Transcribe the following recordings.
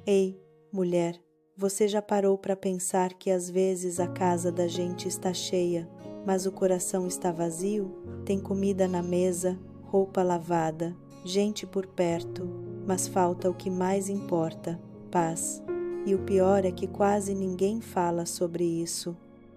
Ei, mulher, você já parou para pensar que às vezes a casa da gente está cheia, mas o coração está vazio? Tem comida na mesa, roupa lavada, gente por perto, mas falta o que mais importa: paz. E o pior é que quase ninguém fala sobre isso.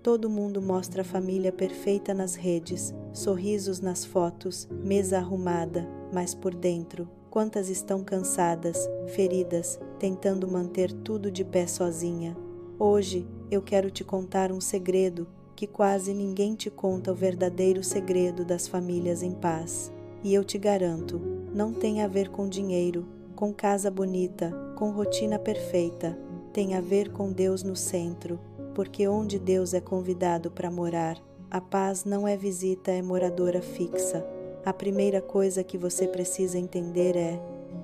Todo mundo mostra a família perfeita nas redes, sorrisos nas fotos, mesa arrumada, mas por dentro, quantas estão cansadas, feridas, tentando manter tudo de pé sozinha? Hoje, eu quero te contar um segredo que quase ninguém te conta, o verdadeiro segredo das famílias em paz. E eu te garanto, não tem a ver com dinheiro, com casa bonita, com rotina perfeita. Tem a ver com Deus no centro, porque onde Deus é convidado para morar, a paz não é visita, é moradora fixa. A primeira coisa que você precisa entender é: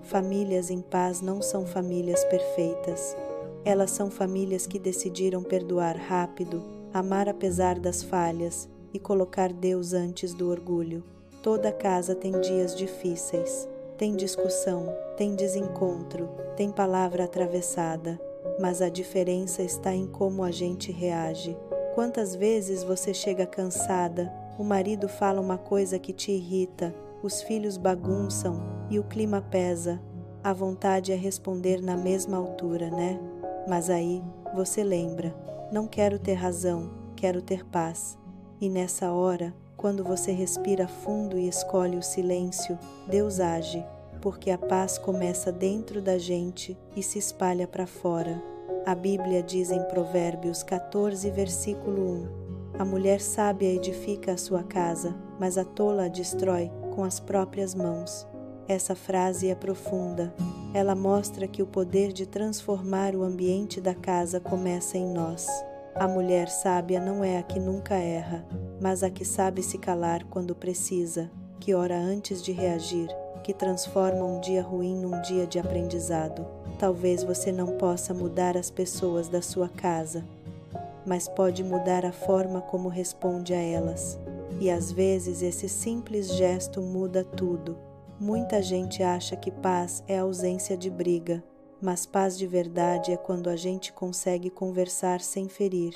famílias em paz não são famílias perfeitas. Elas são famílias que decidiram perdoar rápido, amar apesar das falhas e colocar Deus antes do orgulho. Toda casa tem dias difíceis, tem discussão, tem desencontro, tem palavra atravessada, mas a diferença está em como a gente reage. Quantas vezes você chega cansada, o marido fala uma coisa que te irrita, os filhos bagunçam e o clima pesa. A vontade é responder na mesma altura, né? Mas aí você lembra: não quero ter razão, quero ter paz. E nessa hora, quando você respira fundo e escolhe o silêncio, Deus age, porque a paz começa dentro da gente e se espalha para fora. A Bíblia diz em Provérbios 14, versículo 1: a mulher sábia edifica a sua casa, mas a tola a destrói com as próprias mãos. Essa frase é profunda. Ela mostra que o poder de transformar o ambiente da casa começa em nós. A mulher sábia não é a que nunca erra, mas a que sabe se calar quando precisa, que ora antes de reagir, que transforma um dia ruim num dia de aprendizado. Talvez você não possa mudar as pessoas da sua casa, mas pode mudar a forma como responde a elas. E às vezes esse simples gesto muda tudo. Muita gente acha que paz é ausência de briga, mas paz de verdade é quando a gente consegue conversar sem ferir.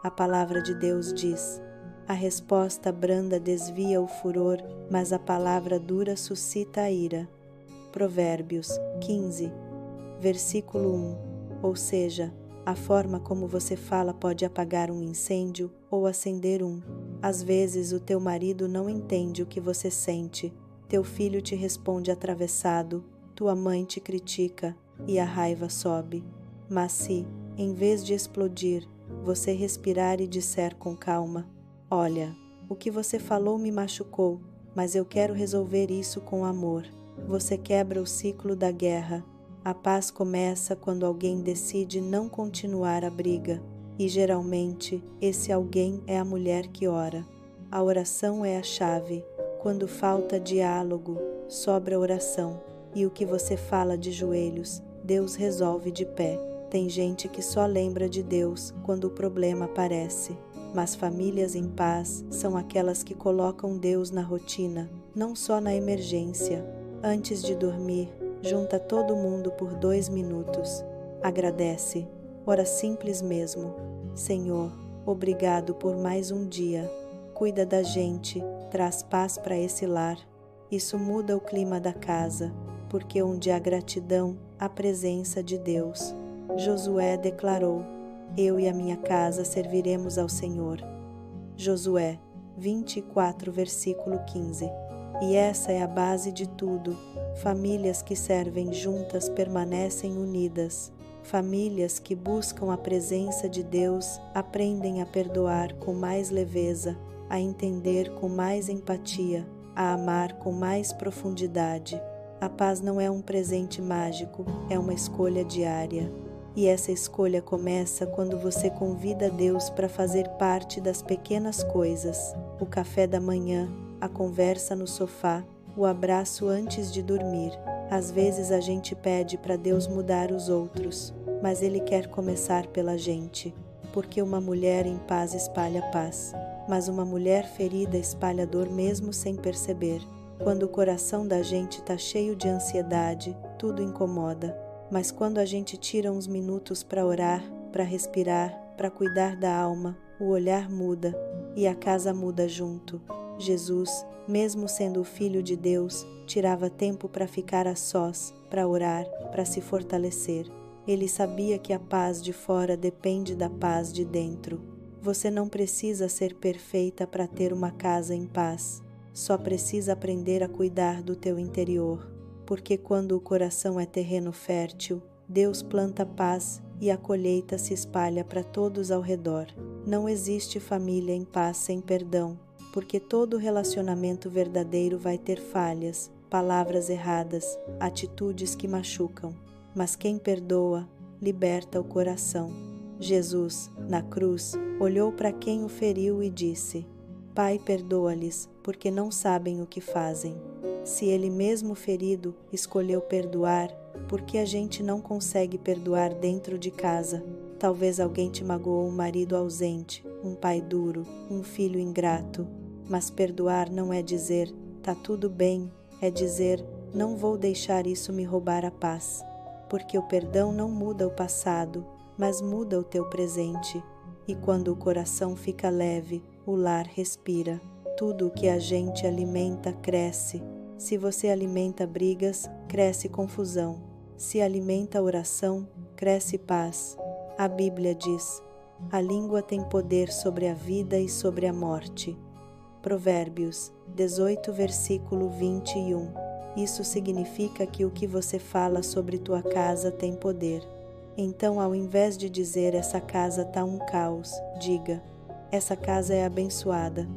A palavra de Deus diz: a resposta branda desvia o furor, mas a palavra dura suscita a ira. Provérbios 15, versículo 1. Ou seja, a forma como você fala pode apagar um incêndio ou acender um. Às vezes o teu marido não entende o que você sente, teu filho te responde atravessado, tua mãe te critica e a raiva sobe. Mas se, em vez de explodir, você respirar e disser com calma: olha, o que você falou me machucou, mas eu quero resolver isso com amor. Você quebra o ciclo da guerra. A paz começa quando alguém decide não continuar a briga. E geralmente, esse alguém é a mulher que ora. A oração é a chave. Quando falta diálogo, sobra oração. E o que você fala de joelhos, Deus resolve de pé. Tem gente que só lembra de Deus quando o problema aparece. Mas famílias em paz são aquelas que colocam Deus na rotina, não só na emergência. Antes de dormir, junta todo mundo por 2 minutos. Agradece. Ora simples mesmo: Senhor, obrigado por mais um dia. Cuida da gente, traz paz para esse lar. Isso muda o clima da casa, porque onde há gratidão, há presença de Deus. Josué declarou: eu e a minha casa serviremos ao Senhor. Josué 24, versículo 15. E essa é a base de tudo. Famílias que servem juntas permanecem unidas. Famílias que buscam a presença de Deus aprendem a perdoar com mais leveza, a entender com mais empatia, a amar com mais profundidade. A paz não é um presente mágico, é uma escolha diária. E essa escolha começa quando você convida Deus para fazer parte das pequenas coisas: o café da manhã, a conversa no sofá, o abraço antes de dormir. Às vezes a gente pede para Deus mudar os outros, mas Ele quer começar pela gente, porque uma mulher em paz espalha paz, mas uma mulher ferida espalha dor mesmo sem perceber. Quando o coração da gente está cheio de ansiedade, tudo incomoda. Mas quando a gente tira uns minutos para orar, para respirar, para cuidar da alma, o olhar muda e a casa muda junto. Jesus, mesmo sendo o Filho de Deus, tirava tempo para ficar a sós, para orar, para se fortalecer. Ele sabia que a paz de fora depende da paz de dentro. Você não precisa ser perfeita para ter uma casa em paz. Só precisa aprender a cuidar do teu interior. Porque quando o coração é terreno fértil, Deus planta paz e a colheita se espalha para todos ao redor. Não existe família em paz sem perdão, porque todo relacionamento verdadeiro vai ter falhas, palavras erradas, atitudes que machucam. Mas quem perdoa, liberta o coração. Jesus, na cruz, olhou para quem o feriu e disse: Pai, perdoa-lhes, porque não sabem o que fazem. Se ele mesmo ferido escolheu perdoar, por que a gente não consegue perdoar dentro de casa? Talvez alguém te magoou, um marido ausente, um pai duro, um filho ingrato. Mas perdoar não é dizer, tá tudo bem, é dizer, não vou deixar isso me roubar a paz. Porque o perdão não muda o passado, mas muda o teu presente. E quando o coração fica leve, o lar respira. Tudo o que a gente alimenta cresce. Se você alimenta brigas, cresce confusão. Se alimenta oração, cresce paz. A Bíblia diz: a língua tem poder sobre a vida e sobre a morte. Provérbios 18, versículo 21. Isso significa que o que você fala sobre tua casa tem poder. Então, ao invés de dizer essa casa tá um caos, diga: essa casa é abençoada.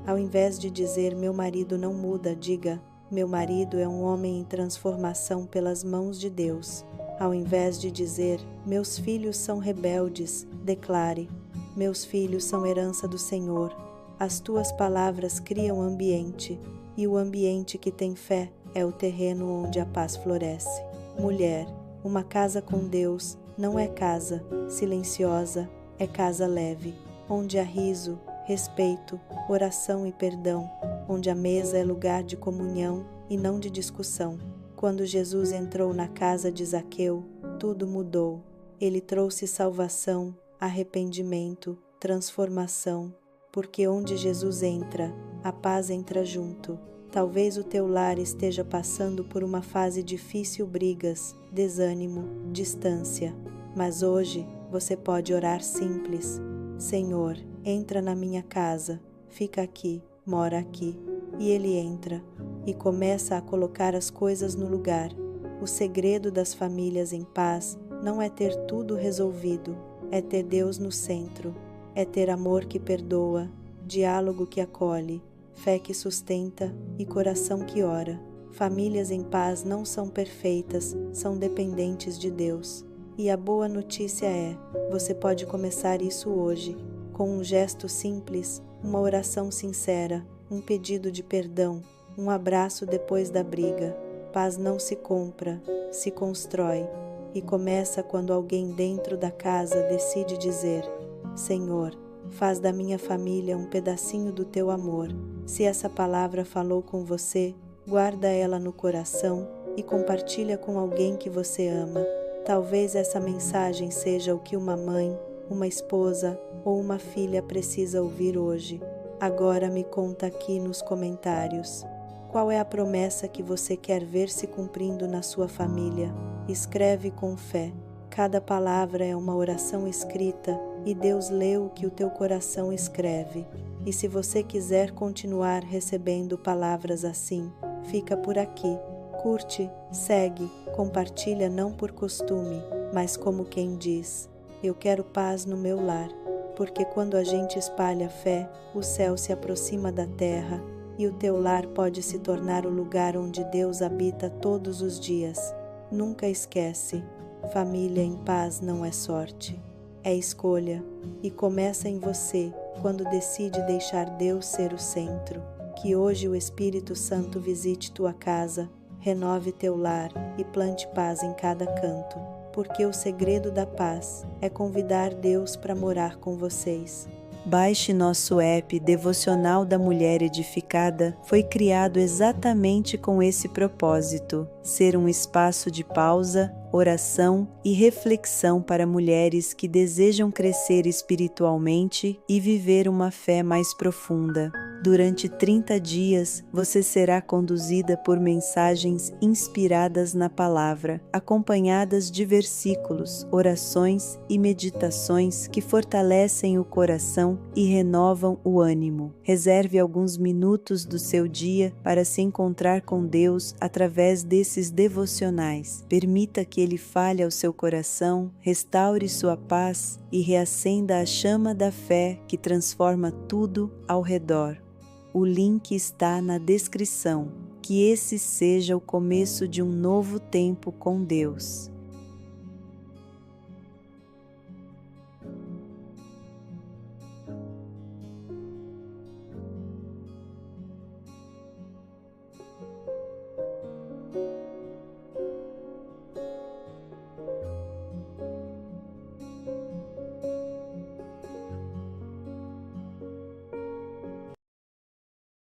Ao invés de dizer meu marido não muda, diga: meu marido é um homem em transformação pelas mãos de Deus. Ao invés de dizer meus filhos são rebeldes, declare: meus filhos são herança do Senhor. As tuas palavras criam ambiente, e o ambiente que tem fé é o terreno onde a paz floresce. Mulher, uma casa com Deus não é casa silenciosa, é casa leve, onde há riso, respeito, oração e perdão, onde a mesa é lugar de comunhão e não de discussão. Quando Jesus entrou na casa de Zaqueu, tudo mudou. Ele trouxe salvação, arrependimento, transformação, porque onde Jesus entra, a paz entra junto. Talvez o teu lar esteja passando por uma fase difícil, brigas, desânimo, distância. Mas hoje você pode orar simples: Senhor, entra na minha casa, fica aqui, mora aqui. E Ele entra e começa a colocar as coisas no lugar. O segredo das famílias em paz não é ter tudo resolvido, é ter Deus no centro, é ter amor que perdoa, diálogo que acolhe, fé que sustenta e coração que ora. Famílias em paz não são perfeitas, são dependentes de Deus. E a boa notícia é, você pode começar isso hoje, com um gesto simples, uma oração sincera, um pedido de perdão, um abraço depois da briga. Paz não se compra, se constrói. E começa quando alguém dentro da casa decide dizer: Senhor, faz da minha família um pedacinho do teu amor. Se essa palavra falou com você, guarda ela no coração e compartilha com alguém que você ama. Talvez essa mensagem seja o que uma mãe, uma esposa ou uma filha precisa ouvir hoje. Agora me conta aqui nos comentários. Qual é a promessa que você quer ver se cumprindo na sua família? Escreve com fé. Cada palavra é uma oração escrita e Deus lê o que o teu coração escreve. E se você quiser continuar recebendo palavras assim, fica por aqui. Curte, segue, compartilha não por costume, mas como quem diz: eu quero paz no meu lar. Porque quando a gente espalha fé, o céu se aproxima da terra e o teu lar pode se tornar o lugar onde Deus habita todos os dias. Nunca esquece, família em paz não é sorte, é escolha, e começa em você quando decide deixar Deus ser o centro. Que hoje o Espírito Santo visite tua casa, renove teu lar e plante paz em cada canto, porque o segredo da paz é convidar Deus para morar com vocês. Baixe nosso app Devocional da Mulher Edificada. Foi criado exatamente com esse propósito: ser um espaço de pausa, oração e reflexão para mulheres que desejam crescer espiritualmente e viver uma fé mais profunda. Durante 30 dias, você será conduzida por mensagens inspiradas na palavra, acompanhadas de versículos, orações e meditações que fortalecem o coração e renovam o ânimo. Reserve alguns minutos do seu dia para se encontrar com Deus através desses devocionais. Permita que Ele fale ao seu coração, restaure sua paz e reacenda a chama da fé que transforma tudo ao redor. O link está na descrição. Que esse seja o começo de um novo tempo com Deus.